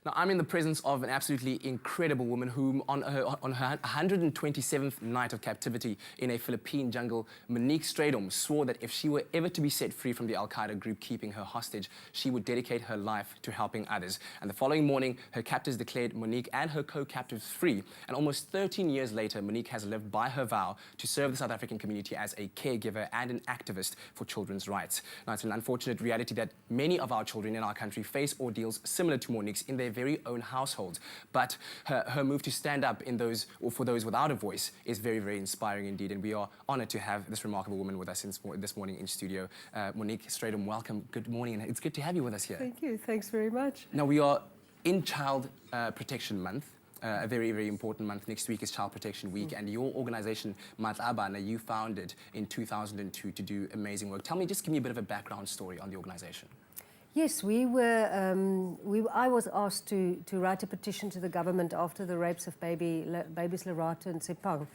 Now, I'm in the presence of an absolutely incredible woman whom, on her 127th night of captivity in a Philippine jungle, Monique Strydom swore that if she were ever to be set free from the Al-Qaeda group keeping her hostage, she would dedicate her life to helping others. And the following morning, her captors declared Monique and her co-captives free. And almost 13 years later, Monique has lived by her vow to serve the South African community as a caregiver and an activist for children's rights. Now, it's an unfortunate reality that many of our children in our country face ordeals similar to Monique's in their very own households. But her move to stand up for those without a voice is very, very inspiring indeed. And we are honored to have this remarkable woman with us this morning in studio. Monique Strydom, welcome. Good morning, and it's good to have you with us here. Thank you. Thanks very much. Now, we are in Child Protection Month. A very, very important month. Next week is Child Protection Week, and your organization, Matlabana, you founded in 2002 to do amazing work. Tell me, just give me a bit of a background story on the organization. Yes, I was asked to write a petition to the government after the rapes of babies Lerato and Sepang.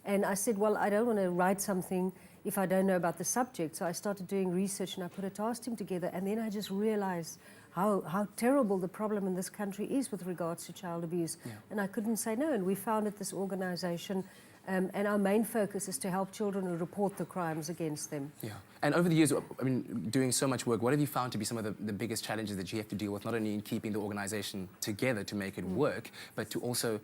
And I said, well, I don't want to write something if I don't know about the subject. So I started doing research and I put a task team together, and then I just realized how terrible the problem in this country is with regards to child abuse. Yeah. And I couldn't say no, and we founded this organization. And our main focus is to help children who report the crimes against them. Yeah. And over the years, I mean, doing so much work, what have you found to be some of the biggest challenges that you have to deal with, not only in keeping the organization together to make it work, but to also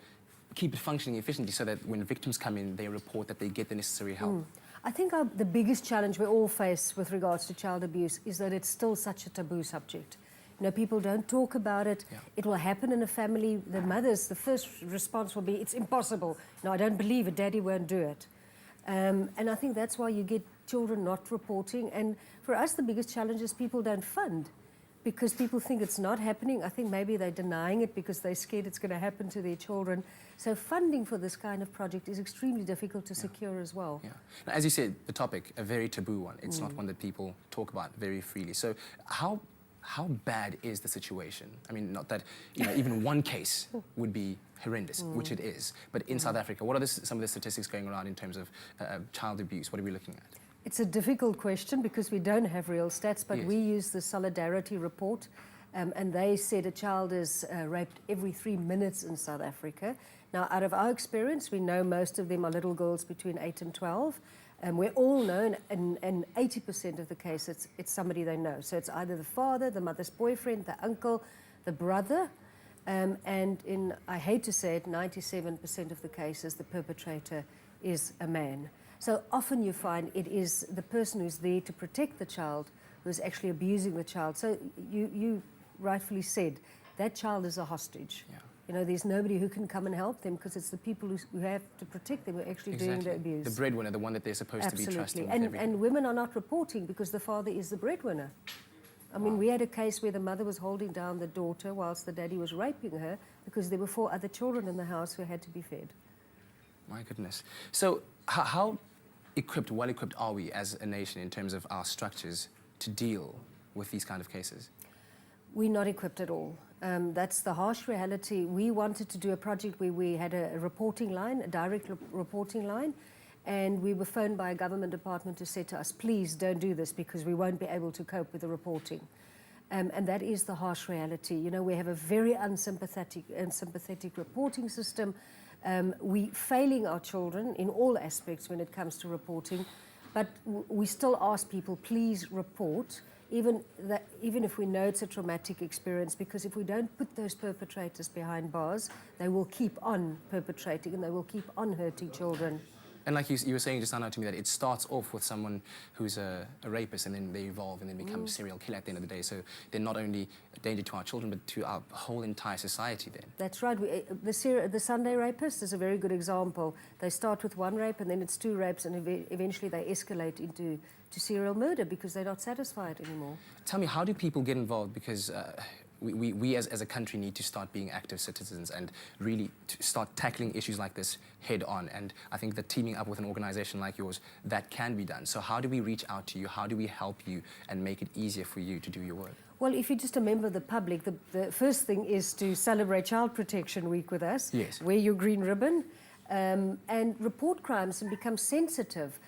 keep it functioning efficiently so that when victims come in, they report that they get the necessary help? I think the biggest challenge we all face with regards to child abuse is that it's still such a taboo subject. You know, people don't talk about it. Yeah. It will happen in a family. The first response will be, it's impossible. No, I don't believe it. Daddy won't do it. And I think that's why you get children not reporting. And for us, the biggest challenge is people don't fund because people think it's not happening. I think maybe they're denying it because they're scared it's going to happen to their children. So funding for this kind of project is extremely difficult to secure as well. Yeah. Now, as you said, the topic, a very taboo one. It's not one that people talk about very freely. So how bad is the situation? I mean, not that, you know, even one case would be horrendous, which it is. But in South Africa, what are some of the statistics going around in terms of child abuse? What are we looking at? It's a difficult question because we don't have real stats, but we use the Solidarity report, and they said a child is raped every 3 minutes in South Africa. Now, out of our experience, we know most of them are little girls between 8 and 12. And we all know, and 80% of the cases, it's somebody they know. So it's either the father, the mother's boyfriend, the uncle, the brother, and in, I hate to say it, 97% of the cases, the perpetrator is a man. So often you find it is the person who's there to protect the child who's actually abusing the child. So you rightfully said, that child is a hostage. Yeah. You know, there's nobody who can come and help them because it's the people who have to protect them who are actually doing the abuse. The breadwinner, the one that they're supposed to be trusting. And women are not reporting because the father is the breadwinner. I mean, we had a case where the mother was holding down the daughter whilst the daddy was raping her because there were 4 other children in the house who had to be fed. My goodness. So how well equipped are we as a nation in terms of our structures to deal with these kind of cases? We're not equipped at all. That's the harsh reality. We wanted to do a project where we had a reporting line, a direct reporting line, and we were phoned by a government department to say to us, please don't do this because we won't be able to cope with the reporting. And that is the harsh reality. You know, we have a very unsympathetic and sympathetic reporting system. We're failing our children in all aspects when it comes to reporting, but we still ask people, please report. Even if we know it's a traumatic experience, because if we don't put those perpetrators behind bars, they will keep on perpetrating and they will keep on hurting children. And like you were saying just now to me that it starts off with someone who's a rapist and then they evolve and then become a serial killer at the end of the day. So they're not only a danger to our children, but to our whole entire society then. That's right. The Sunday rapist is a very good example. They start with 1 rape and then it's 2 rapes and eventually they escalate into serial murder because they're not satisfied anymore. Tell me, how do people get involved? Because we as a country need to start being active citizens and really to start tackling issues like this head on. And I think that teaming up with an organization like yours, that can be done. So how do we reach out to you? How do we help you and make it easier for you to do your work? Well, if you're just a member of the public, the first thing is to celebrate Child Protection Week with us. Yes. Wear your green ribbon and report crimes and become sensitive.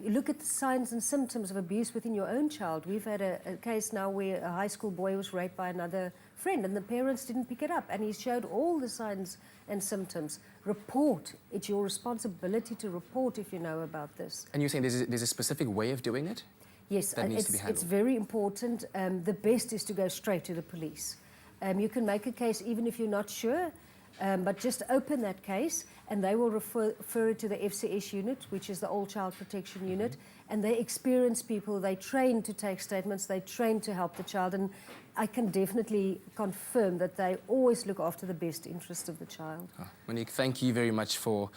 Look at the signs and symptoms of abuse within your own child. We've had a case now where a high school boy was raped by another friend, and the parents didn't pick it up, and he showed all the signs and symptoms. Report. It's your responsibility to report if you know about this. And you're saying there's a specific way of doing it? Yes, that needs to be handled. It's very important. The best is to go straight to the police. You can make a case even if you're not sure, but just open that case and they will refer it to the FCS unit, which is the All Child Protection Unit, and they experienced people, they train to take statements, they train to help the child, and I can definitely confirm that they always look after the best interest of the child. Monique, thank you very much for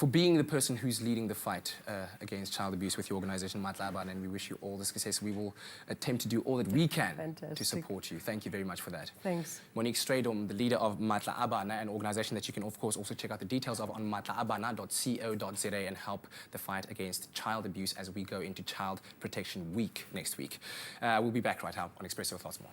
being the person who's leading the fight against child abuse with your organization, Matla Abana, and we wish you all the success. We will attempt to do all that we can to support you. Thank you very much for that. Thanks. Monique Strydom, the leader of Matla Abana, an organization that you can, of course, also check out the details of on matlaabana.co.za and help the fight against child abuse as we go into Child Protection Week next week. We'll be back right now on Express Your Thoughts More.